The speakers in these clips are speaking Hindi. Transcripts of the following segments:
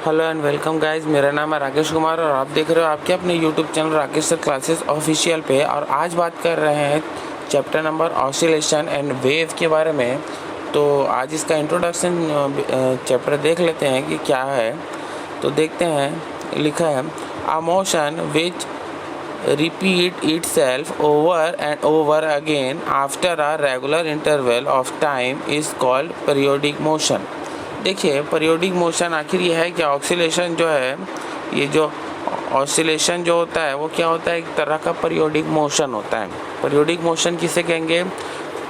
हेलो एंड वेलकम गाइस, मेरा नाम है राकेश कुमार और आप देख रहे हो आपके अपने YouTube channel Rakesh sir classes official पे। और आज बात कर रहे हैं chapter number oscillation and wave के बारे में। तो आज इसका इंट्रोडक्शन चैप्टर देख लेते हैं कि क्या है। तो देखते हैं, लिखा है a motion which repeat itself over and over again after a regular interval of time is called periodic motion। देखिए, पीरियोडिक मोशन आखिर ये है कि ऑसिलेशन जो है, ये जो ऑसिलेशन जो होता है वो क्या होता है, एक तरह का पीरियोडिक मोशन होता है। पीरियोडिक मोशन किसे कहेंगे?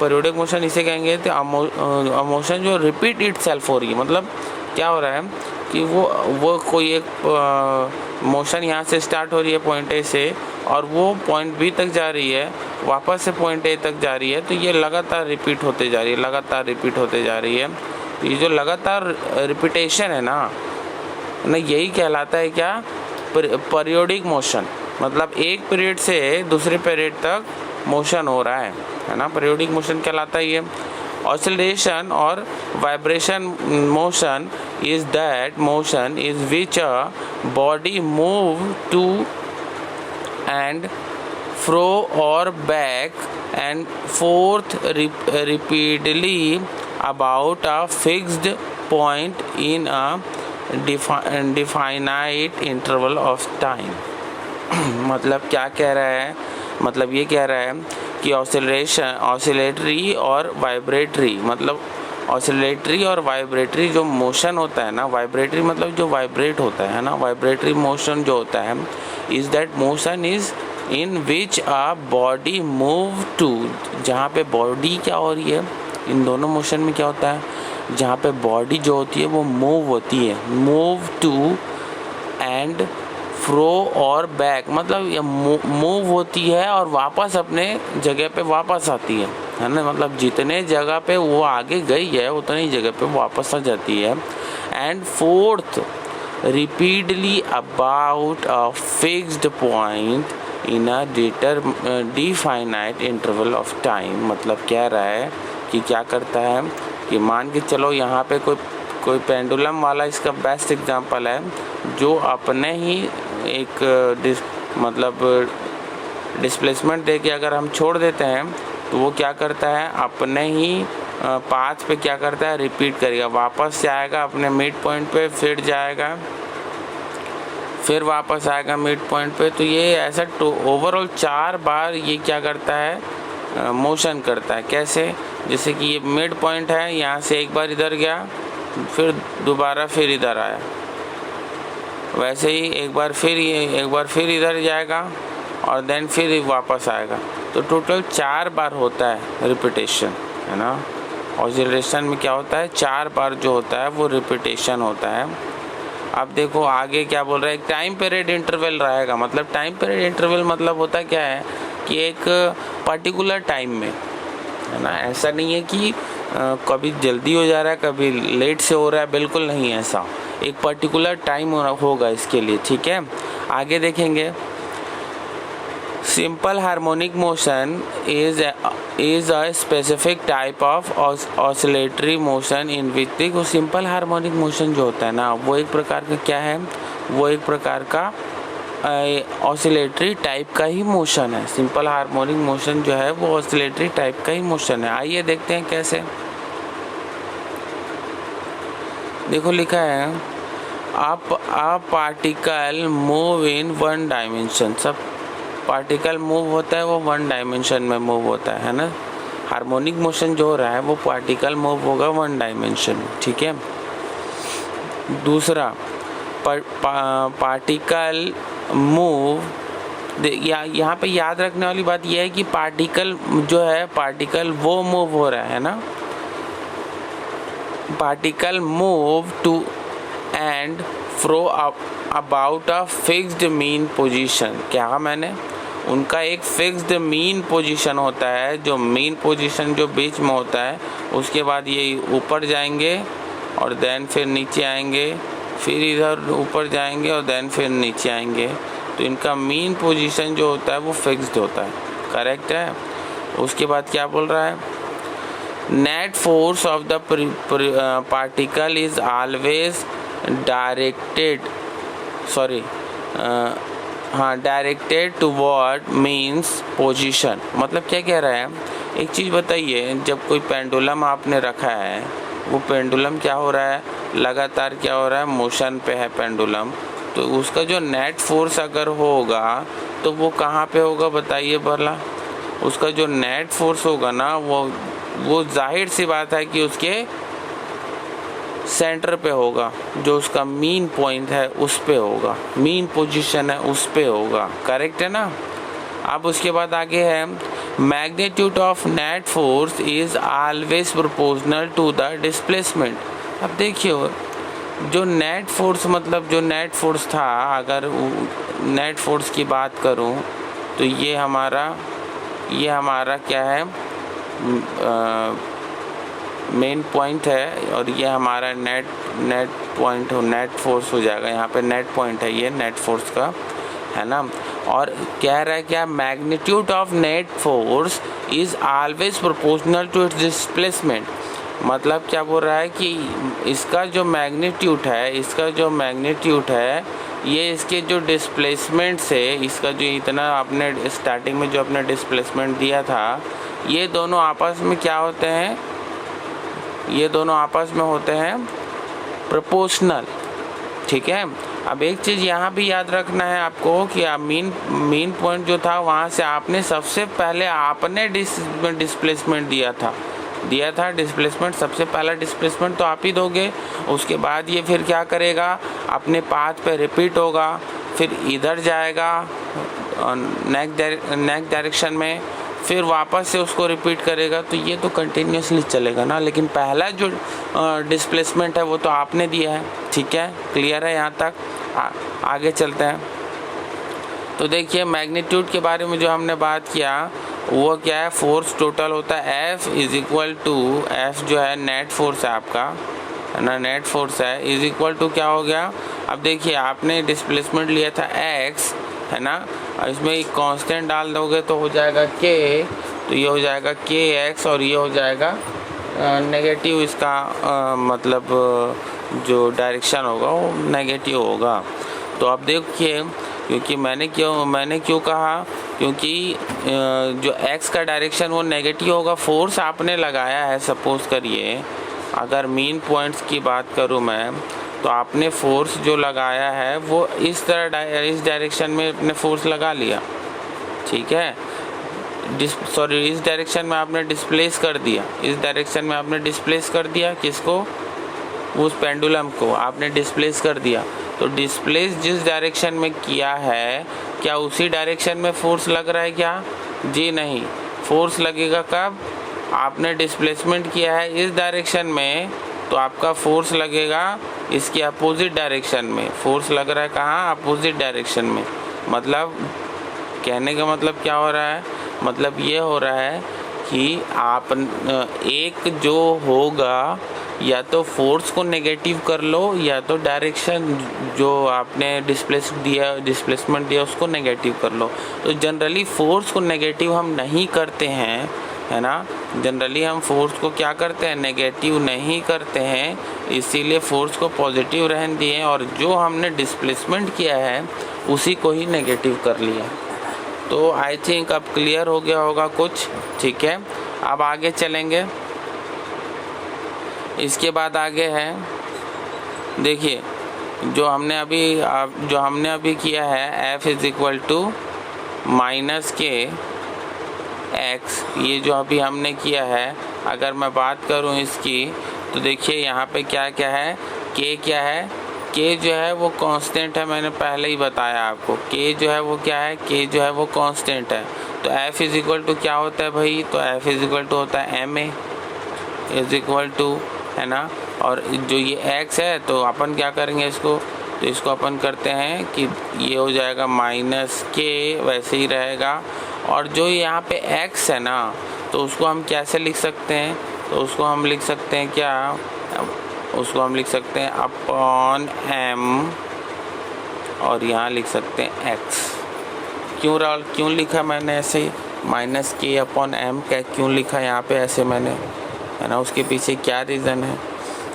पीरियोडिक मोशन इसे कहेंगे तो मोशन जो रिपीट इटसेल्फ हो रही है। मतलब क्या हो रहा है कि वो कोई एक मोशन यहाँ से स्टार्ट हो रही है पॉइंट ए से, और वो पॉइंट बी तक जा रही है, वापस से पॉइंट ए तक जा रही है। तो ये लगातार रिपीट होते जा रही है, लगातार रिपीट होते जा रही है। ये जो लगातार रिपीटेशन है ना, यही कहलाता है क्या? Periodic motion. मतलब एक पीरियड से दूसरे पीरियड तक मोशन हो रहा है ना, पीरियोडिक मोशन कहलाता है ये। ऑसिलेशन और vibration motion is that motion is which a body move to and fro और back and forth repeatedly about a fixed point in a definite interval of time। मतलब क्या कह रहा है? मतलब ये कह रहा है कि ऑसिलेटरी और वाइब्रेटरी, मतलब ऑसिलेटरी और वाइब्रेटरी जो मोशन होता है ना, वाइब्रेटरी मतलब जो वाइब्रेट होता है ना, वाइब्रेटरी मोशन जो होता है, is that motion is in which a body move to. जहाँ पे बॉडी क्या हो रही है, इन दोनों मोशन में क्या होता है, जहाँ पे बॉडी जो होती है वो मूव होती है, मूव टू एंड फ्रो और बैक, मतलब ये मूव होती है और वापस अपने जगह पे वापस आती है ना। मतलब जितने जगह पे वो आगे गई है उतनी जगह पे वापस आ जाती है। And fourth repeatedly about a fixed point in a definite interval of time. मतलब कह रहा है कि क्या करता है कि मान के चलो यहाँ पे कोई पेंडुलम वाला इसका बेस्ट एग्जांपल है, जो अपने ही एक मतलब डिस्प्लेसमेंट दे के अगर हम छोड़ देते हैं तो वो क्या करता है, अपने ही पाथ पे क्या करता है, रिपीट करेगा, वापस से आएगा अपने मिड पॉइंट पे, फिर जाएगा, फिर वापस आएगा मिड पॉइंट पे। तो ये ऐसा ओवरऑल 4 बार ये क्या करता है, मोशन करता है। कैसे? जैसे कि ये मिड पॉइंट है, यहाँ से एक बार इधर गया, फिर दोबारा फिर इधर आया, वैसे ही एक बार फिर इधर जाएगा और देन फिर वापस आएगा। तो टोटल 4 बार होता है रिपीटेशन, है ना। ऑसिलेशन में क्या होता है, 4 बार जो होता है वो रिपीटेशन होता है। अब देखो आगे क्या बोल रहा है, एक टाइम पीरियड इंटरवल रहेगा। मतलब टाइम पीरियड इंटरवल मतलब होता क्या है कि एक पर्टिकुलर टाइम में, है ना। ऐसा नहीं है कि कभी जल्दी हो जा रहा है, कभी लेट से हो रहा है, बिल्कुल नहीं ऐसा। एक पर्टिकुलर टाइम होगा इसके लिए, ठीक है। आगे देखेंगे, simple harmonic motion is a specific type of oscillatory motion in which, देखो सिंपल हार्मोनिक मोशन जो होता है ना, वो एक प्रकार का क्या है, वो एक प्रकार का ऑसिलेटरी टाइप का ही मोशन है। सिंपल हार्मोनिक मोशन जो है वो ऑसिलेटरी टाइप का ही मोशन है। आइए देखते हैं कैसे। देखो लिखा है a particle move in 1 dimension. सब पार्टिकल मूव होता है वो 1 डायमेंशन में मूव होता है ना। हार्मोनिक मोशन जो हो रहा है वो पार्टिकल मूव होगा 1 डायमेंशन में, ठीक है। दूसरा, पार्टिकल मूव, यहाँ पे याद रखने वाली बात यह है कि पार्टिकल जो है, पार्टिकल वो मूव हो रहा है ना, particle move to and fro about a fixed mean position. क्या मैंने, उनका एक फिक्स्ड मीन पोजीशन होता है, जो मीन पोजीशन जो बीच में होता है, उसके बाद ये ऊपर जाएंगे और देन फिर नीचे आएंगे, फिर इधर ऊपर जाएंगे और देन फिर नीचे आएंगे। तो इनका मीन पोजीशन जो होता है वो फिक्स्ड होता है, करेक्ट है। उसके बाद क्या बोल रहा है, net force of the particle is always directed toward means position. मतलब क्या कह रहा है, एक चीज़ बताइए, जब कोई पेंडुलम आपने रखा है, वो पेंडुलम क्या हो रहा है, लगातार क्या हो रहा है, मोशन पे है पेंडुलम, तो उसका जो नेट फोर्स अगर होगा तो वो कहाँ पे होगा बताइए भला। उसका जो नेट फोर्स होगा ना, वो जाहिर सी बात है कि उसके सेंटर पे होगा, जो उसका मीन पॉइंट है उस पे होगा, मीन पोजीशन है उस पे होगा। करेक्ट है ना। अब उसके बाद आगे है, magnitude of net force is always proportional to the displacement. अब देखिए, जो नेट फोर्स, मतलब जो नेट फोर्स था, अगर नेट फोर्स की बात करूं तो ये हमारा क्या है, मेन पॉइंट है, और ये हमारा नेट पॉइंट हो, नेट फोर्स हो जाएगा। यहाँ पे नेट पॉइंट है ये नेट फोर्स का, है ना। और कह रहा है क्या, magnitude of net force is always proportional to its displacement. मतलब क्या बोल रहा है कि इसका जो मैग्नीट्यूड है, ये इसके जो डिस्प्लेसमेंट से, इसका जो इतना आपने स्टार्टिंग में जो अपने डिस्प्लेसमेंट दिया था, ये दोनों आपस में क्या होते हैं, ये दोनों आपस में होते हैं प्रोपोर्शनल। ठीक है। अब एक चीज़ यहाँ भी याद रखना है आपको कि आप मीन पॉइंट जो था, वहाँ से आपने सबसे पहले आपने डिस्प्लेसमेंट दिया था डिस्प्लेसमेंट, सबसे पहला डिस्प्लेसमेंट तो आप ही दोगे। उसके बाद ये फिर क्या करेगा, अपने पाथ पे रिपीट होगा, फिर इधर जाएगा नेक्स्ट डायरेक्शन में, फिर वापस से उसको रिपीट करेगा। तो ये तो कंटिन्यूसली चलेगा ना। लेकिन पहला जो डिस्प्लेसमेंट है वो तो आपने दिया है। ठीक है, क्लियर है यहाँ तक। आगे चलते हैं। तो देखिए, मैग्नीट्यूड के बारे में जो हमने बात किया वो क्या है, फोर्स टोटल होता है F is equal to, F जो है नेट फोर्स है आपका, है ना, नेट फोर्स है, इज इक्वल टू क्या हो गया। अब देखिए, आपने डिस्प्लेसमेंट लिया था x, है ना, और इसमें एक कांस्टेंट डाल दोगे तो हो जाएगा k, तो ये हो जाएगा kx, और ये हो जाएगा नेगेटिव, इसका मतलब जो डायरेक्शन होगा वो नेगेटिव होगा। तो अब देखिए, क्योंकि मैंने क्यों कहा, क्योंकि जो x का डायरेक्शन वो नेगेटिव होगा, फोर्स आपने लगाया है। सपोज करिए, अगर मीन पॉइंट्स की बात करूं मैं, तो आपने फोर्स जो लगाया है वो इस डायरेक्शन में अपने फोर्स लगा लिया। ठीक है, इस डायरेक्शन में आपने डिस्प्लेस कर दिया, इस डायरेक्शन में आपने डिस्प्लेस कर दिया, किसको, उस पेंडुलम को आपने डिस्प्लेस कर दिया। तो डिस्प्लेस जिस डायरेक्शन में किया है, क्या उसी डायरेक्शन में फोर्स लग रहा है क्या? जी नहीं, फोर्स लगेगा कब, आपने डिस्प्लेसमेंट किया है इस डायरेक्शन में, तो आपका फोर्स लगेगा इसके अपोजिट डायरेक्शन में। फोर्स लग रहा है कहाँ, अपोजिट डायरेक्शन में। मतलब कहने का मतलब क्या हो रहा है, मतलब ये हो रहा है कि आप एक जो होगा, या तो फोर्स को नेगेटिव कर लो, या तो डायरेक्शन जो आपने डिस्प्लेसमेंट दिया उसको नेगेटिव कर लो। तो जनरली फोर्स को नेगेटिव हम नहीं करते हैं, है ना, जनरली हम फोर्स को क्या करते हैं, नेगेटिव नहीं करते हैं, इसीलिए फोर्स को पॉजिटिव रहने दिए, और जो हमने डिस्प्लेसमेंट किया है उसी को ही नेगेटिव कर लिया। तो आई थिंक अब क्लियर हो गया होगा कुछ। ठीक है, अब आगे चलेंगे। इसके बाद आगे है, देखिए, जो हमने अभी किया है F is equal to minus k x, ये जो अभी हमने किया है, अगर मैं बात करूं इसकी, तो देखिए यहाँ पे क्या क्या है, K क्या है, K जो है वो कांस्टेंट है, मैंने पहले ही बताया आपको। K जो है वो क्या है, K जो है वो कांस्टेंट है। तो F इज इक्वल टू क्या होता है भाई, तो F इज इक्वल टू होता है ma इज इक्वल टू, है ना, और जो ये x है तो अपन क्या करेंगे इसको, तो इसको अपन करते हैं कि ये हो जाएगा माइनस के, वैसे ही रहेगा। और जो यहाँ पे x है ना, तो उसको हम कैसे लिख सकते हैं, तो उसको हम लिख सकते हैं क्या, उसको हम लिख सकते हैं अपॉन m, और यहाँ लिख सकते हैं x। क्यों लिखा मैंने ऐसे माइनस के अपॉन m, क्या क्यों लिखा यहाँ पे ऐसे मैंने, है ना, उसके पीछे क्या रीज़न है,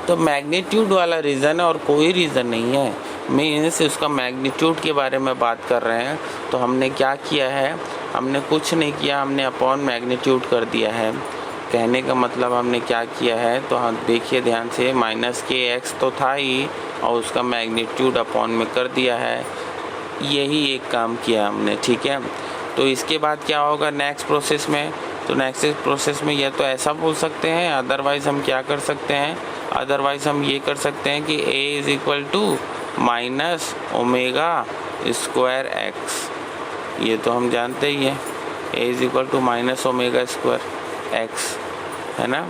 तो मैग्नीट्यूड वाला रीज़न है और कोई रीज़न नहीं है, मीन्स उसका मैग्नीट्यूड के बारे में बात कर रहे हैं। तो हमने क्या किया है, हमने कुछ नहीं किया, हमने अपॉन मैग्नीट्यूड कर दिया है। कहने का मतलब हमने क्या किया है, तो हम देखिए ध्यान से, माइनस के एक्स तो था ही और उसका मैग्नीट्यूड अपॉन में कर दिया है, यही एक काम किया हमने, ठीक है। तो इसके बाद क्या होगा नेक्स्ट प्रोसेस में, तो नेक्स्ट प्रोसेस में या तो ऐसा बोल सकते हैं, अदरवाइज़ हम क्या कर सकते हैं, अदरवाइज़ हम ये कर सकते हैं कि a is equal to minus omega square x, ये तो हम जानते ही हैं, a is equal to minus omega square x, है ना।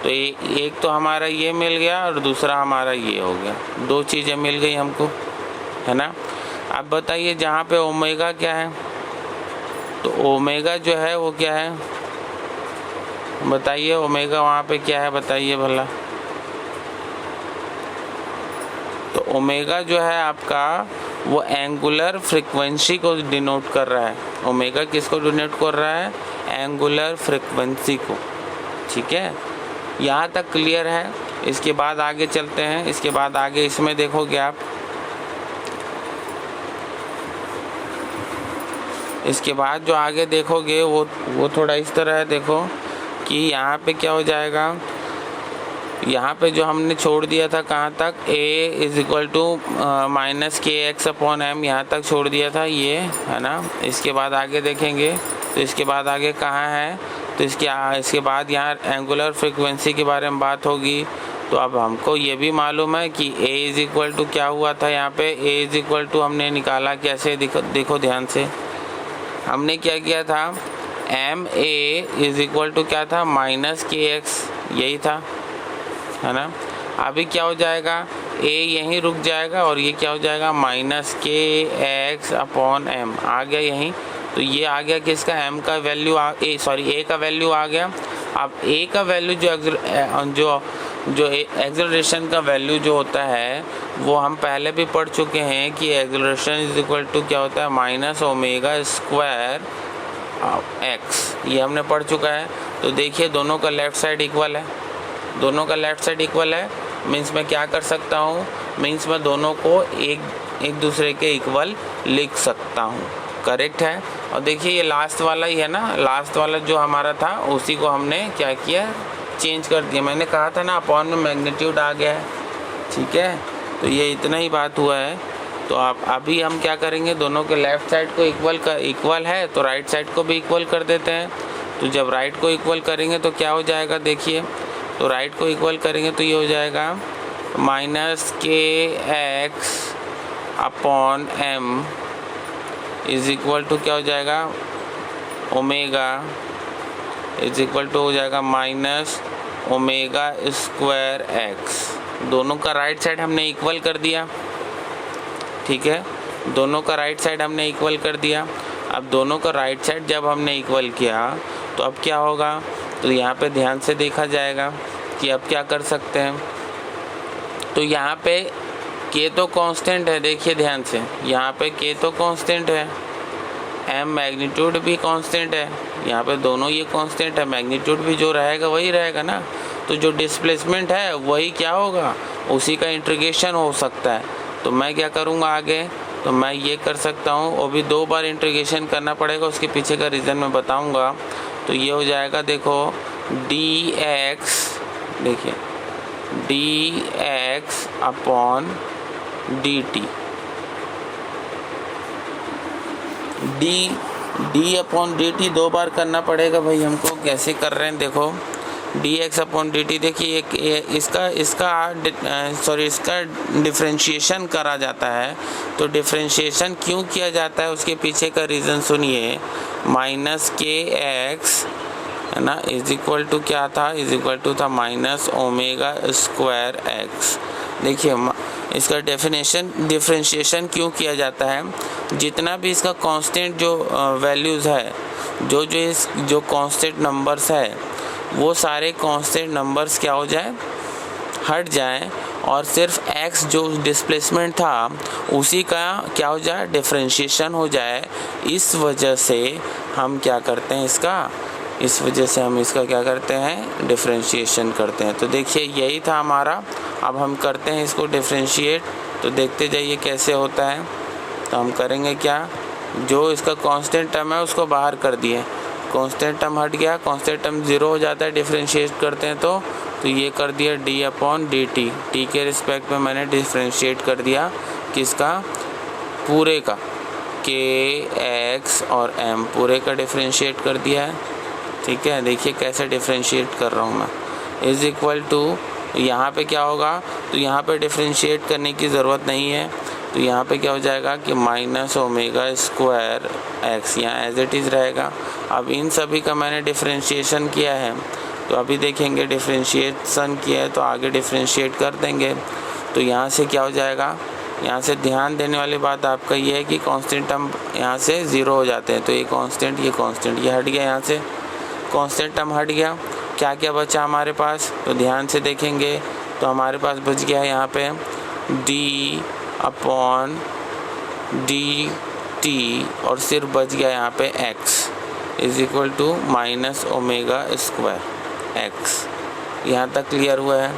तो एक तो हमारा ये मिल गया और दूसरा हमारा ये हो गया, दो चीज़ें मिल गई हमको, है ना। अब बताइए जहाँ पे ओमेगा क्या है, तो ओमेगा जो है वो क्या है, बताइए ओमेगा वहाँ पे क्या है, बताइए भला। तो ओमेगा जो है आपका वो एंगुलर फ्रीक्वेंसी को डिनोट कर रहा है। ओमेगा किसको डिनोट कर रहा है, एंगुलर फ्रीक्वेंसी को, ठीक है। यहाँ तक क्लियर है। इसके बाद आगे चलते हैं, इसके बाद आगे इसमें देखोगे आप, इसके बाद जो आगे देखोगे वो थोड़ा इस तरह है, देखो कि यहाँ पे क्या हो जाएगा, यहाँ पे जो हमने छोड़ दिया था कहाँ तक, a is equal to minus k x upon m, यहाँ तक छोड़ दिया था ये, है ना। इसके बाद आगे देखेंगे तो इसके बाद आगे कहाँ है, तो इसके बाद यहाँ एंगुलर फ्रीक्वेंसी के बारे में बात होगी। तो अब हमको ये भी मालूम है कि a इज़ इक्वल टू क्या हुआ था, यहाँ पे a इज़ इक्वल टू हमने निकाला कैसे, देखो ध्यान से, हमने क्या किया था, m a is equal to क्या था, माइनस के एक्स, यही था, है ना। अभी क्या हो जाएगा, a यहीं रुक जाएगा और ये क्या हो जाएगा, minus k x upon M आ गया यहीं। तो ये आ गया किसका, m का वैल्यू a का वैल्यू आ गया। अब a का वैल्यू जो एक्सेलरेशन का वैल्यू जो होता है वो हम पहले भी पढ़ चुके हैं कि एक्सेलरेशन इज इक्वल टू क्या होता है, माइनस ओमेगा स्क्वायर एक्स, ये हमने पढ़ चुका है। तो देखिए दोनों का लेफ़्ट साइड इक्वल है, दोनों का लेफ़्ट साइड इक्वल है, मीन्स मैं क्या कर सकता हूँ, मीन्स मैं दोनों को एक दूसरे के इक्वल लिख सकता हूँ, करेक्ट है। और देखिए ये लास्ट वाला ही है ना, लास्ट वाला जो हमारा था उसी को हमने क्या किया, चेंज कर दिया। मैंने कहा था ना अपॉन में मैग्नीट्यूड आ गया है, ठीक है। तो ये इतना ही बात हुआ है। तो आप अभी हम क्या करेंगे, दोनों के लेफ़्ट साइड को इक्वल है तो राइट साइड को भी इक्वल कर देते हैं। तो जब राइट को इक्वल करेंगे तो क्या हो जाएगा, देखिए, तो राइट को इक्वल करेंगे तो ये हो जाएगा minus k x upon m is equal to क्या हो जाएगा, ओमेगा इज इक्वल टू हो जाएगा माइनस ओमेगा स्क्वायर एक्स। दोनों का राइट साइड हमने इक्वल कर दिया, ठीक है, दोनों का राइट साइड हमने इक्वल कर दिया। अब दोनों का राइट साइड जब हमने इक्वल किया तो अब क्या होगा, तो यहाँ पे ध्यान से देखा जाएगा कि अब क्या कर सकते हैं। तो यहाँ पे k तो कांस्टेंट है, देखिए ध्यान से, यहाँ पे k तो कांस्टेंट है, m मैग्नीट्यूड भी कांस्टेंट है, यहाँ पे दोनों ये कांस्टेंट है, मैग्नीट्यूड भी जो रहेगा वही रहेगा ना। तो जो डिस्प्लेसमेंट है वही क्या होगा, उसी का इंटीग्रेशन हो सकता है। तो मैं क्या करूँगा आगे, तो मैं ये कर सकता हूँ, वो भी 2 बार इंटीग्रेशन करना पड़ेगा, उसके पीछे का रीज़न मैं बताऊँगा। तो ये हो जाएगा, देखो dx, देखिए dx upon dt, D upon dt 2 बार करना पड़ेगा भाई हमको। कैसे कर रहे हैं, देखो dx अपॉन dt, देखिए इसका डिफ्रेंशिएशन करा जाता है। तो डिफ्रेंशिएशन क्यों किया जाता है उसके पीछे का रीज़न सुनिए, माइनस के एक्स, है ना, इज इक्वल टू क्या था, इज इक्वल टू था माइनस ओमेगा स्क्वायर एक्स। देखिए इसका डिफ्रेंशिएशन क्यों किया जाता है, जितना भी इसका कांस्टेंट जो वैल्यूज़ है, जो कांस्टेंट नंबर्स है, वो सारे कांस्टेंट नंबर्स क्या हो जाए, हट जाए, और सिर्फ x जो डिस्प्लेसमेंट था उसी का क्या हो जाए, डिफ्रेंशिएशन हो जाए। इस वजह से हम क्या करते हैं, इसका इस वजह से हम इसका क्या करते हैं, डिफरेंशिएशन करते हैं। तो देखिए यही था हमारा। अब हम करते हैं इसको डिफरेंशिएट, तो देखते जाइए कैसे होता है। तो हम करेंगे क्या, जो इसका कांस्टेंट टर्म है उसको बाहर कर दिए, कांस्टेंट टर्म हट गया, कांस्टेंट टर्म 0 हो जाता है डिफरेंशिएट करते हैं तो ये कर दिया d/dt, t के रिस्पेक्ट में मैंने डिफरेंशिएट कर दिया किसका, पूरे का, k, x और m पूरे का डिफरेंशिएट कर दिया है। ठीक है, देखिए कैसे डिफरेंशिएट कर रहा हूँ मैं, इज इक्वल टू, यहाँ पे क्या होगा, तो यहाँ पे डिफरेंशिएट करने की ज़रूरत नहीं है। तो यहाँ पे क्या हो जाएगा कि -ω² x यहाँ एज इट इज़ रहेगा। अब इन सभी का मैंने डिफरेंशिएशन किया है, तो अभी देखेंगे डिफरेंशिएशन किया है तो आगे डिफरेंशिएट कर देंगे। तो यहाँ से क्या हो जाएगा, यहाँ से ध्यान देने वाली बात आपका ये है कि कांस्टेंट टर्म यहाँ से 0 हो जाते हैं। तो ये कांस्टेंट ये हट गया, यहाँ से कांस्टेंट टर्म हट गया। क्या क्या बचा हमारे पास, तो ध्यान से देखेंगे तो हमारे पास बच गया है यहाँ पे d/dt और सिर्फ बच गया यहाँ पे x is equal to -ω² x। यहाँ तक क्लियर हुआ है,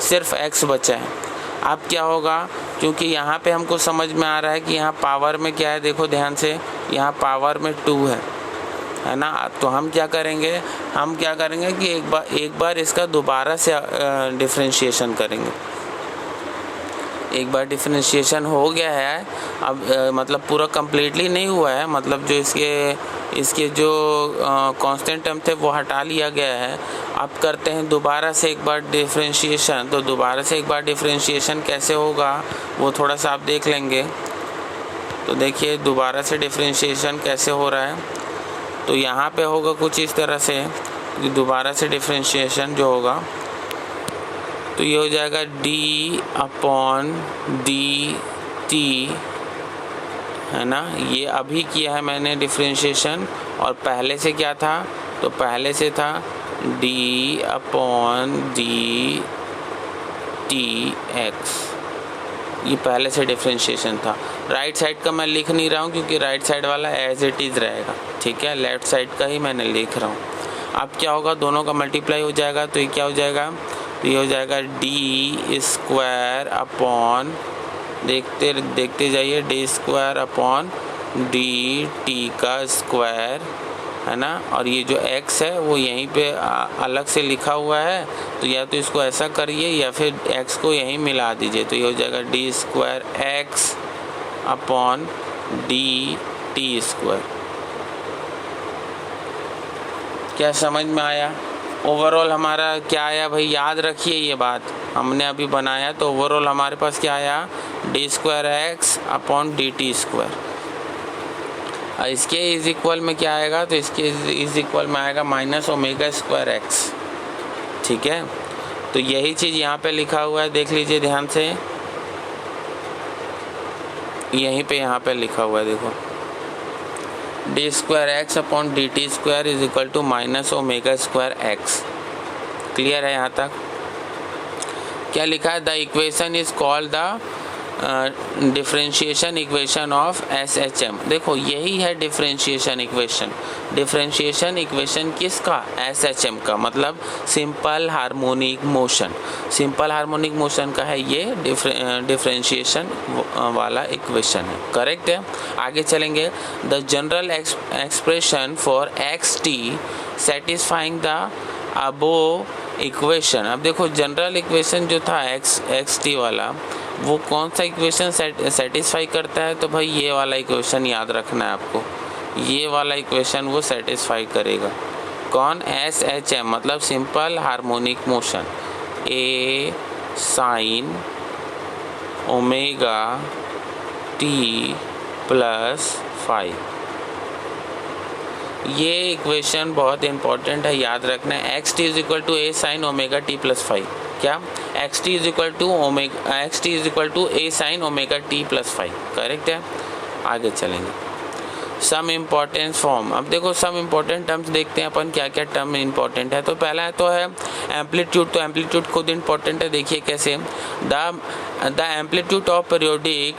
सिर्फ x बचा है। अब क्या होगा, क्योंकि यहाँ पे हमको समझ में आ रहा है कि यहाँ पावर में क्या है, देखो ध्यान से, यहाँ पावर में 2 है ना। तो हम क्या करेंगे कि एक बार इसका दोबारा से डिफरेंशिएशन करेंगे। एक बार डिफरेंशिएशन हो गया है, अब मतलब पूरा कम्प्लीटली नहीं हुआ है, मतलब जो इसके जो कांस्टेंट टर्म थे वो हटा लिया गया है। अब करते हैं दोबारा से एक बार डिफरेंशिएशन। तो दोबारा से एक बार डिफरेंशिएशन कैसे होगा वो थोड़ा सा आप देख लेंगे। तो देखिए दोबारा से डिफरेंशिएशन कैसे हो रहा है, तो यहाँ पे होगा कुछ इस तरह से, दोबारा से डिफरेंशिएशन जो होगा तो ये हो जाएगा d/dt, है ना। ये अभी किया है मैंने डिफरेंशिएशन, और पहले से क्या था, तो पहले से था d/dtx, ये पहले से डिफरेंशिएशन था। राइट साइड का मैं लिख नहीं रहा हूँ क्योंकि राइट साइड वाला एज इट इज़ रहेगा, ठीक है, लेफ्ट साइड का ही मैंने लिख रहा हूँ। अब क्या होगा, दोनों का मल्टीप्लाई हो जाएगा, तो ये क्या हो जाएगा, तो ये हो जाएगा d² देखते जाइए, d²/dt का स्क्वायर, है ना। और ये जो x है वो यहीं पे अलग से लिखा हुआ है, तो या तो इसको ऐसा करिए या फिर x को यहीं मिला दीजिए। तो ये हो जाएगा d²x/dt²। क्या समझ में आया? ओवरऑल हमारा क्या आया भाई, याद रखिए ये बात हमने अभी बनाया। तो ओवरऑल हमारे पास क्या आया, d²x/dt²। इसके इज इक्वल में क्या आएगा, तो इसके इज इक्वल में आएगा -ω²x, ठीक है। तो यही चीज़ यहाँ पे लिखा हुआ है, देख लीजिए ध्यान से, यहीं पे यहाँ पे लिखा हुआ है, देखो d²x/dt² is equal to -ω²x। Clear है यहाँ तक? क्या लिखा है, the equation is called the differentiation equation of SHM। देखो यही है डिफरेंशिएशन इक्वेशन। डिफरेंशिएशन इक्वेशन किसका, SHM का, मतलब simple harmonic motion. Simple harmonic motion का है ये डिफरेंशिएशन वाला इक्वेशन है, करेक्ट है। आगे चलेंगे, the general expression for xt satisfying the above equation. अब देखो जनरल इक्वेशन जो था xt वाला, वो कौन सा इक्वेशन सेटिस्फाई करता है, तो भाई ये वाला इक्वेशन याद रखना है आपको, ये वाला इक्वेशन वो सेटिस्फाई करेगा। कौन, SHM मतलब simple harmonic motion, A sin ωt+φ। ये इक्वेशन बहुत इंपॉर्टेंट है, याद रखना है। xt is equal to A sin ωt+φ। क्या, xt is equal to A sin ωt+φ, correct है। आगे चलेंगे, सम इम्पॉर्टेंट फॉर्म। अब देखो सम इम्पॉर्टेंट टर्म्स देखते हैं अपन, क्या क्या टर्म इम्पॉर्टेंट है। तो पहला तो है एम्पलीट्यूड। तो एम्पलीट्यूड खुद इम्पॉर्टेंट है, देखिए कैसे, the amplitude of periodic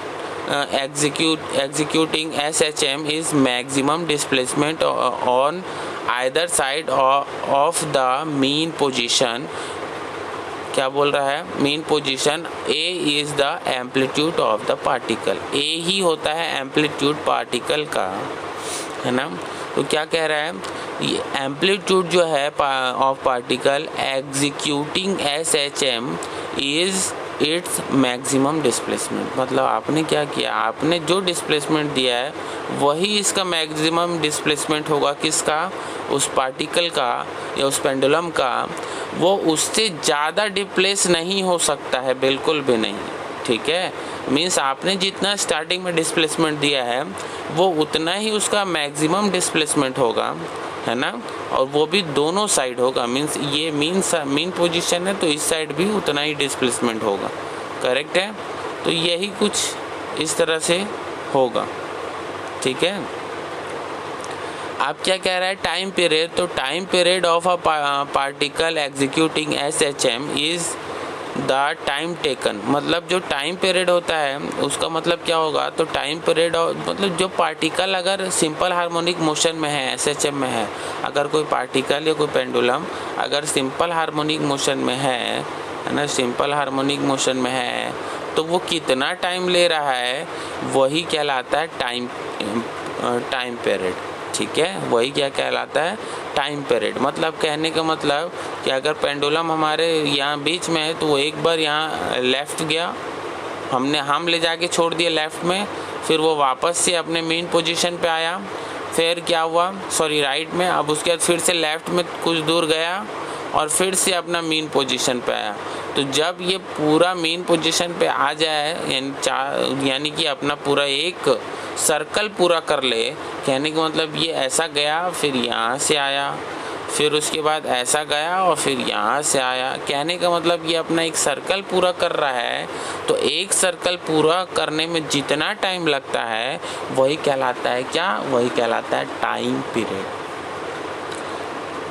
executing SHM is maximum displacement on either side of the mean position. क्या बोल रहा है? Mean position A is the amplitude of the particle. A ही होता है एम्पलीट्यूड पार्टिकल का, है ना। तो क्या कह रहा है? ये एम्पलीट्यूड जो है of particle executing SHM is its maximum displacement. मतलब आपने क्या किया, आपने जो डिस्प्लेसमेंट दिया है वही इसका मैक्सिमम डिस्प्लेसमेंट होगा। किसका? उस पार्टिकल का या उस पेंडुलम का। वो उससे ज़्यादा डिस्प्लेस नहीं हो सकता है, बिल्कुल भी नहीं, ठीक है। मीन्स आपने जितना स्टार्टिंग में डिस्प्लेसमेंट दिया है वो उतना ही उसका मैक्सिमम डिस्प्लेसमेंट होगा, है ना। और वो भी दोनों साइड होगा। मीन्स ये मीन पोजीशन है तो इस साइड भी उतना ही डिस्प्लेसमेंट होगा। करेक्ट है। तो यही कुछ इस तरह से होगा, ठीक है। आप क्या कह रहा है? Time period. तो time period of a particle executing SHM is the time taken. मतलब जो टाइम पीरियड होता है उसका मतलब क्या होगा? तो टाइम पीरियड मतलब जो पार्टिकल अगर सिंपल हार्मोनिक मोशन में है, SHM में है, अगर कोई पार्टिकल या कोई पेंडुलम अगर सिंपल हार्मोनिक मोशन में है ना, सिंपल हार्मोनिक मोशन में है, तो वो कितना टाइम ले रहा है वही कहलाता है टाइम पीरियड, ठीक है। वही क्या कहलाता है? Time period. मतलब कहने का मतलब कि अगर पेंडुलम हमारे यहाँ बीच में है तो वो एक बार यहाँ लेफ़्ट गया, हम ले जाके छोड़ दिया लेफ़्ट में, फिर वो वापस से अपने मेन पोजीशन पे आया, फिर क्या हुआ, सॉरी राइट में, अब उसके बाद फिर से लेफ़्ट में कुछ दूर गया और फिर से अपना मेन पोजीशन पे आया। तो जब ये पूरा मेन पोजीशन पे आ जाए यानी कि अपना पूरा एक सर्कल पूरा कर ले, कहने का मतलब ये ऐसा गया, फिर यहाँ से आया, फिर उसके बाद ऐसा गया और फिर यहाँ से आया। कहने का मतलब ये अपना एक सर्कल पूरा कर रहा है। तो एक सर्कल पूरा करने में जितना टाइम लगता है वही कहलाता है क्या? वही कहलाता है time period.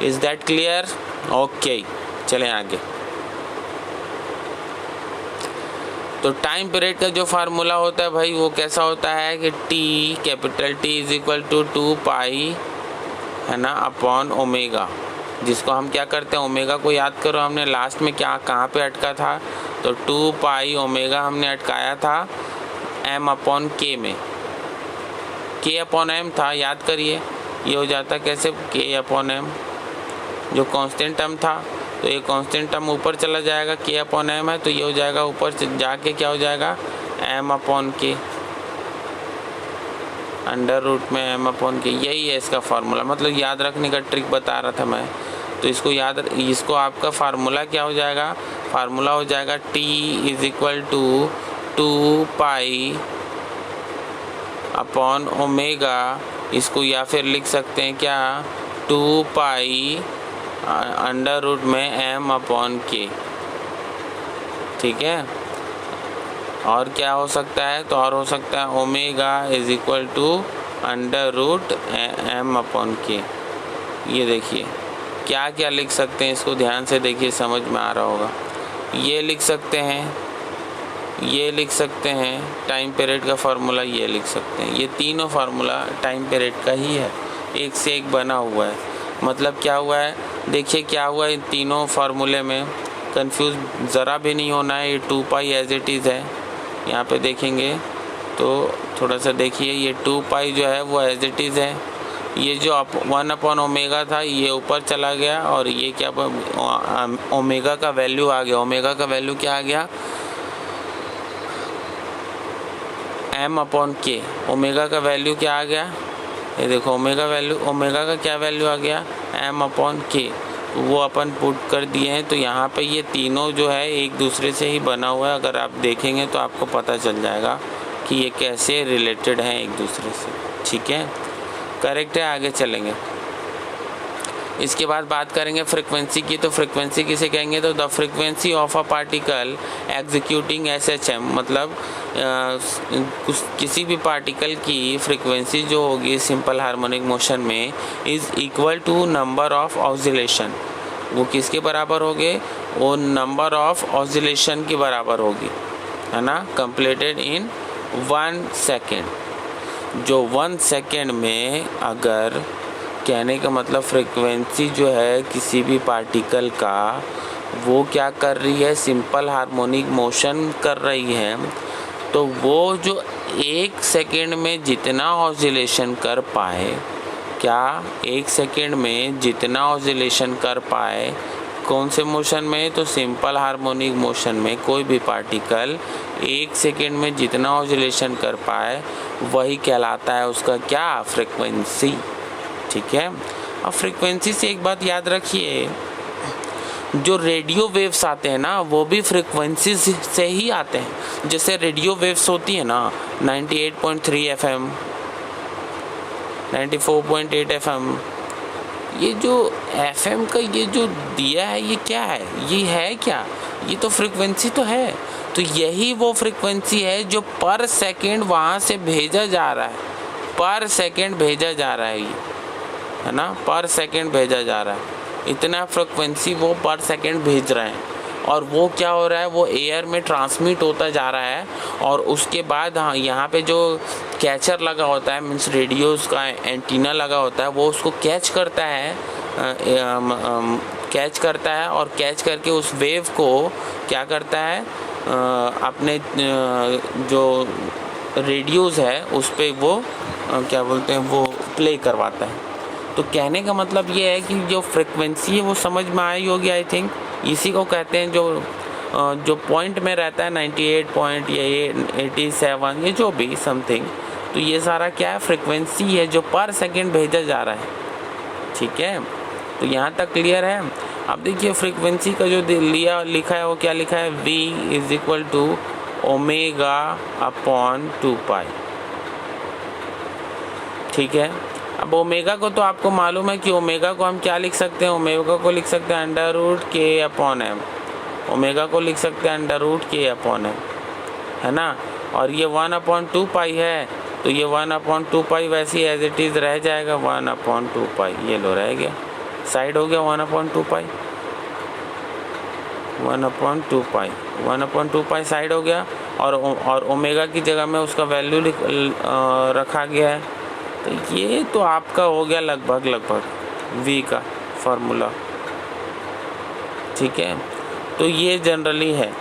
Is that clear? Okay, चलें आगे। तो टाइम पीरियड का जो फार्मूला होता है भाई वो कैसा होता है कि T, capital T is equal to 2 pi, है ना, अपॉन ओमेगा, जिसको हम क्या करते हैं, ओमेगा को याद करो हमने लास्ट में क्या कहाँ पे अटका था, तो 2 पाई ओमेगा हमने अटकाया था M अपॉन K में, K अपॉन M था, याद करिए। ये हो जाता कैसे? K अपॉन M जो कांस्टेंट टर्म था, तो ये कांस्टेंट टर्म ऊपर चला जाएगा, K अपॉन M है, तो ये हो जाएगा ऊपर जाके क्या हो जाएगा, M upon K, under root में M अपॉन K। यही है इसका फार्मूला। मतलब याद रखने का ट्रिक बता रहा था मैं, तो इसको आपका फार्मूला क्या हो जाएगा? फार्मूला हो जाएगा T is equal to 2 pi upon omega. इसको या फिर लिख सकते हैं क्या, 2 पाई अंडर रूट में M अपॉन K, ठीक है। और क्या हो सकता है? तो और हो सकता है omega is equal to under root M upon K। ये देखिए क्या क्या लिख सकते हैं, इसको ध्यान से देखिए, समझ में आ रहा होगा। ये लिख सकते हैं, ये लिख सकते हैं, टाइम पीरियड का फार्मूला ये लिख सकते हैं। ये तीनों फार्मूला टाइम पीरियड का ही है, एक से एक बना हुआ है। मतलब क्या हुआ है, देखिए क्या हुआ इन तीनों फार्मूले में, कंफ्यूज ज़रा भी नहीं होना है। ये 2 पाई एज इट इज़ है, यहाँ पे देखेंगे तो थोड़ा सा देखिए, ये 2 पाई जो है वो एज इट इज़ है। ये जो 1 अपॉन ओमेगा था ये ऊपर चला गया, और ये क्या ओमेगा का वैल्यू आ गया। ओमेगा का वैल्यू क्या आ गया? M upon K। ओमेगा का वैल्यू क्या आ गया? ये देखो ओमेगा का क्या वैल्यू आ गया? M upon K। वो अपन पुट कर दिए हैं। तो यहाँ पे ये तीनों जो है एक दूसरे से ही बना हुआ है। अगर आप देखेंगे तो आपको पता चल जाएगा कि ये कैसे रिलेटेड हैं एक दूसरे से, ठीक है। करेक्ट है, आगे चलेंगे। इसके बाद बात करेंगे फ्रीक्वेंसी की। तो फ्रीक्वेंसी किसे कहेंगे? तो the frequency of a particle executing SHM। मतलब किसी भी पार्टिकल की फ्रीक्वेंसी जो होगी सिंपल हार्मोनिक मोशन में is equal to number of oscillation. वो किसके बराबर होगे? वो नंबर ऑफ ऑसिलेशन के बराबर होगी, है ना, कंप्लीटेड इन 1 सेकेंड। जो 1 सेकेंड में अगर कहने का मतलब फ्रीक्वेंसी जो है किसी भी पार्टिकल का वो क्या कर रही है, सिंपल हार्मोनिक मोशन कर रही है। तो वो जो 1 सेकेंड में जितना ऑसिलेशन कर पाए, क्या 1 सेकेंड में जितना ऑसिलेशन कर पाए कौन से मोशन में, तो सिंपल हार्मोनिक मोशन में कोई भी पार्टिकल 1 सेकेंड में जितना ऑसिलेशन कर पाए वही कहलाता है उसका क्या, फ्रीक्वेंसी। ठीक है। अब फ्रीक्वेंसी से एक बात याद रखिए, जो रेडियो वेव्स आते हैं ना वो भी फ्रीक्वेंसी से ही आते हैं। जैसे रेडियो वेव्स होती है ना 98.3 FM, 94.8 FM, ये जो FM का ये जो दिया है ये क्या है, ये है क्या, ये तो फ्रीक्वेंसी तो है। तो यही वो फ्रीक्वेंसी है जो पर सेकेंड वहाँ से भेजा जा रहा है, पर सेकेंड भेजा जा रहा है, ये है ना, पर सेकेंड भेजा जा रहा है, इतना फ्रीक्वेंसी वो पर सेकेंड भेज रहे हैं। और वो क्या हो रहा है, वो एयर में ट्रांसमिट होता जा रहा है। और उसके बाद हाँ, यहाँ पे जो कैचर लगा होता है, मीन्स रेडियोस का एंटीना लगा होता है, वो उसको कैच करता है, कैच करता है और कैच करके उस वेव को क्या करता है, अपने जो रेडियोस है उस पर वो क्या बोलते हैं, वो प्ले करवाता है। तो कहने का मतलब ये है कि जो फ्रीक्वेंसी है वो समझ में आई होगी आई थिंक। इसी को कहते हैं जो पॉइंट में रहता है 98 पॉइंट या 87 ये जो भी समथिंग, तो ये सारा क्या है, फ्रीक्वेंसी है जो पर सेकेंड भेजा जा रहा है। ठीक है, तो यहाँ तक क्लियर है। अब देखिए फ्रीक्वेंसी का जो लिखा है वो क्या लिखा है, v = ω/2π। ठीक है। अब ओमेगा को तो आपको मालूम है कि ओमेगा को हम क्या लिख सकते हैं, ओमेगा को लिख सकते हैं √k/m, ओमेगा को लिख सकते हैं √k/m, है ना। और ये 1/2π है, तो ये 1/2π वैसे एज इट इज़ रह जाएगा, 1/2π, ये लो रह गया, साइड हो गया 1/2π, 1/2π साइड हो गया। और ओमेगा की जगह में उसका वैल्यू रखा गया है। तो ये तो आपका हो गया लगभग v का फार्मूला। ठीक है, तो ये जनरली है।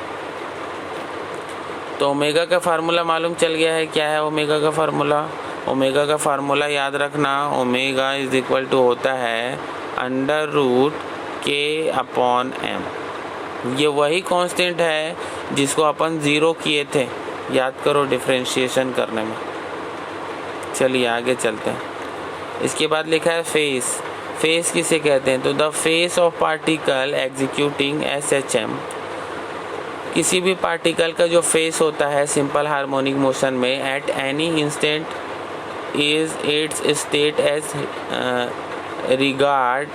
तो ओमेगा का फार्मूला मालूम चल गया है, क्या है ओमेगा का फार्मूला। ओमेगा का फार्मूला याद रखना, ओमेगा = होता है √k/m। ये वही कांस्टेंट है जिसको अपन 0 किए थे, याद करो डिफरेंशिएशन करने में। चलिए आगे चलते हैं। इसके बाद लिखा है फेस। फेस किसे कहते हैं, तो the phase of particle executing SHM। किसी भी पार्टिकल का जो फेस होता है सिंपल हार्मोनिक मोशन में, at any instant is its state as regard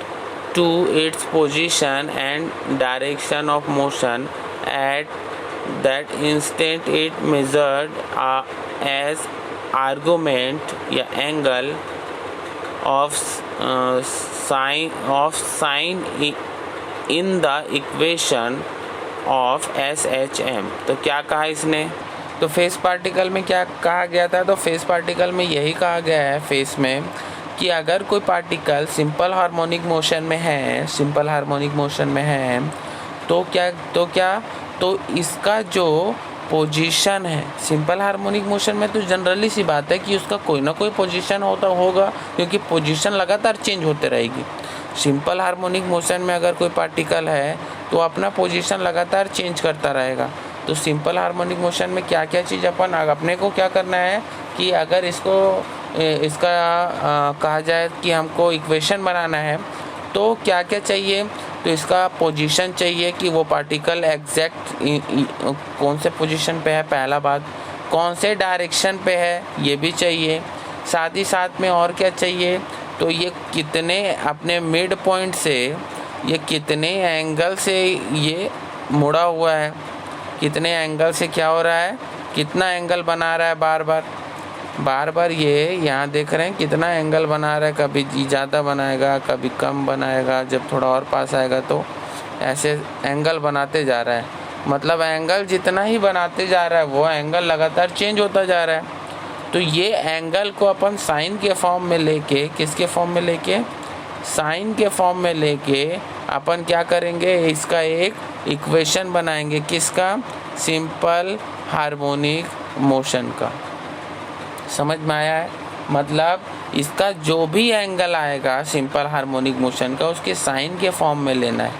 to its position and direction of motion at that instant it measured as argument या angle of sine in the equation of SHM। तो क्या कहा इसने, तो फेस पार्टिकल में क्या कहा गया था, तो फेस पार्टिकल में यही कहा गया है फेस में कि अगर कोई पार्टिकल सिंपल हार्मोनिक मोशन में है, सिंपल हार्मोनिक मोशन में है, तो इसका जो पोजीशन है सिंपल हार्मोनिक मोशन में, तो जनरली सी बात है कि उसका कोई ना कोई पोजीशन होगा, क्योंकि पोजीशन लगातार चेंज होते रहेगी। सिंपल हार्मोनिक मोशन में अगर कोई पार्टिकल है तो अपना पोजीशन लगातार चेंज करता रहेगा। तो सिंपल हार्मोनिक मोशन में क्या क्या चीज़ अपने को क्या करना है कि अगर इसका कहा जाए कि हमको इक्वेशन बनाना है, तो क्या क्या चाहिए, तो इसका पोजीशन चाहिए कि वो पार्टिकल एग्जैक्ट कौन से पोजीशन पे है, पहला बात, कौन से डायरेक्शन पे है ये भी चाहिए। साथ ही साथ में और क्या चाहिए, तो ये कितने अपने मिड पॉइंट से, ये कितने एंगल से ये मुड़ा हुआ है, कितने एंगल से क्या हो रहा है, कितना एंगल बना रहा है, बार बार ये यहाँ देख रहे हैं कितना एंगल बना रहा है, कभी ज़्यादा बनाएगा कभी कम बनाएगा, जब थोड़ा और पास आएगा तो ऐसे एंगल बनाते जा रहा है। मतलब एंगल जितना ही बनाते जा रहा है वो एंगल लगातार चेंज होता जा रहा है। तो ये एंगल को अपन साइन के फॉर्म में लेके, किसके फॉर्म में लेके, साइन के फॉर्म में लेके अपन क्या करेंगे, इसका एक इक्वेशन बनाएंगे, किसका, सिंपल हार्मोनिक मोशन का। समझ में आया है? मतलब इसका जो भी एंगल आएगा सिंपल हार्मोनिक मोशन का, उसके साइन के फॉर्म में लेना है,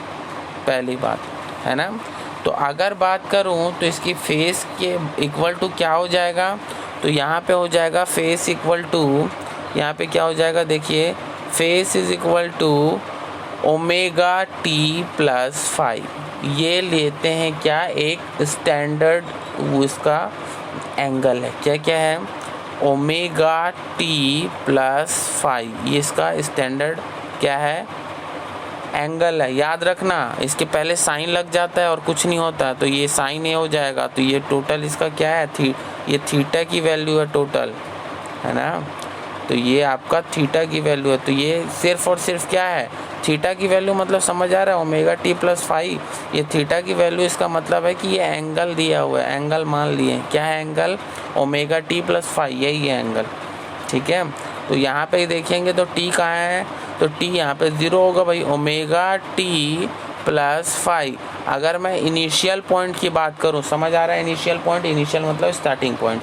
पहली बात है ना। तो अगर बात करूं तो इसकी फेस के इक्वल टू क्या हो जाएगा, तो यहाँ पे हो जाएगा फेस इक्वल टू, यहाँ पे क्या हो जाएगा, देखिए phase is equal to omega t plus five. ये लेते हैं क्या, एक स्टैंडर्ड इसका एंगल है, क्या क्या है, ओमेगा टी प्लस फाइव, ये इसका स्टैंडर्ड क्या है, एंगल है। याद रखना इसके पहले साइन लग जाता है और कुछ नहीं होता, तो ये साइन ए हो जाएगा, तो ये टोटल इसका क्या है, ये थीटा की वैल्यू है टोटल, है ना। तो ये आपका थीटा की वैल्यू है, तो ये सिर्फ और सिर्फ क्या है, थीटा की वैल्यू, मतलब समझ आ रहा है, ओमेगा टी प्लस फाइव, ये थीटा की वैल्यू, इसका मतलब है कि ये एंगल दिया हुआ है, एंगल मान लिए, क्या है angle, omega t plus five, यही है एंगल, ठीक है। तो यहाँ पे देखेंगे तो टी कहाँ है, तो टी यहाँ पे 0 होगा भाई, ओमेगा टी प्लस फाइव। अगर मैं इनिशियल पॉइंट की बात करूँ, समझ आ रहा है, इनिशियल पॉइंट, इनिशियल मतलब स्टार्टिंग पॉइंट,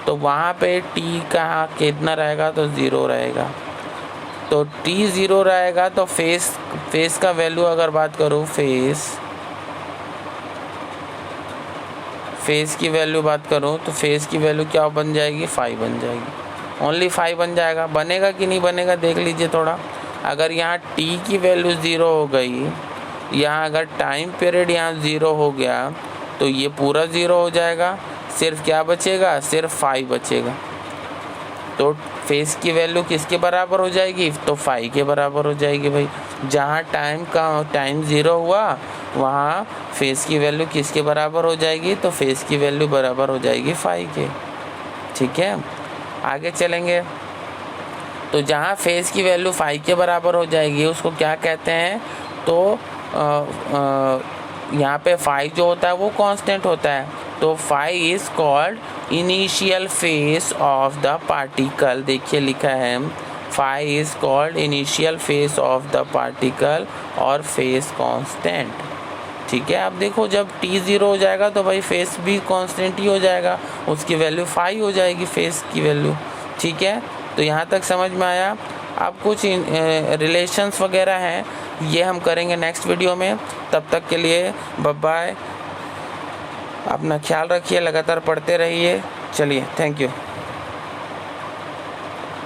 तो वहाँ पे टी कहाँ कितना रहेगा, तो 0 रहेगा। तो टी 0 रहेगा तो फेस का वैल्यू अगर बात करूँ, फेस की वैल्यू बात करूँ, तो फेस की वैल्यू क्या बन जाएगी, 5 बन जाएगी, ओनली 5 बन जाएगा। बनेगा कि नहीं बनेगा देख लीजिए थोड़ा। अगर यहाँ टी की वैल्यू 0 हो गई, यहाँ अगर टाइम पीरियड यहाँ 0 हो गया, तो ये पूरा 0 हो जाएगा, सिर्फ क्या बचेगा, सिर्फ 5 बचेगा। तो फेस की वैल्यू किसके बराबर हो जाएगी, तो 5 के बराबर हो जाएगी भाई। जहाँ टाइम 0 हुआ, वहाँ फेस की वैल्यू किसके बराबर हो जाएगी, तो फेस की वैल्यू बराबर हो जाएगी 5 के, ठीक है। आगे चलेंगे, तो जहाँ फेस की वैल्यू 5 के बराबर हो जाएगी उसको क्या कहते हैं, तो यहाँ पे 5 जो होता है वो कांस्टेंट होता है, तो 5 is called initial face of the particle. देखिए लिखा है 5 is called initial face of the particle और फेस कांस्टेंट, ठीक है। अब देखो जब t 0 हो जाएगा तो भाई फेस भी कांस्टेंट ही हो जाएगा, उसकी वैल्यू 5 हो जाएगी फेस की वैल्यू, ठीक है। तो यहाँ तक समझ में आया। अब कुछ रिलेशंस वगैरह हैं, ये हम करेंगे नेक्स्ट वीडियो में। तब तक के लिए बाय बाय, अपना ख्याल रखिए, लगातार पढ़ते रहिए। चलिए, थैंक यू।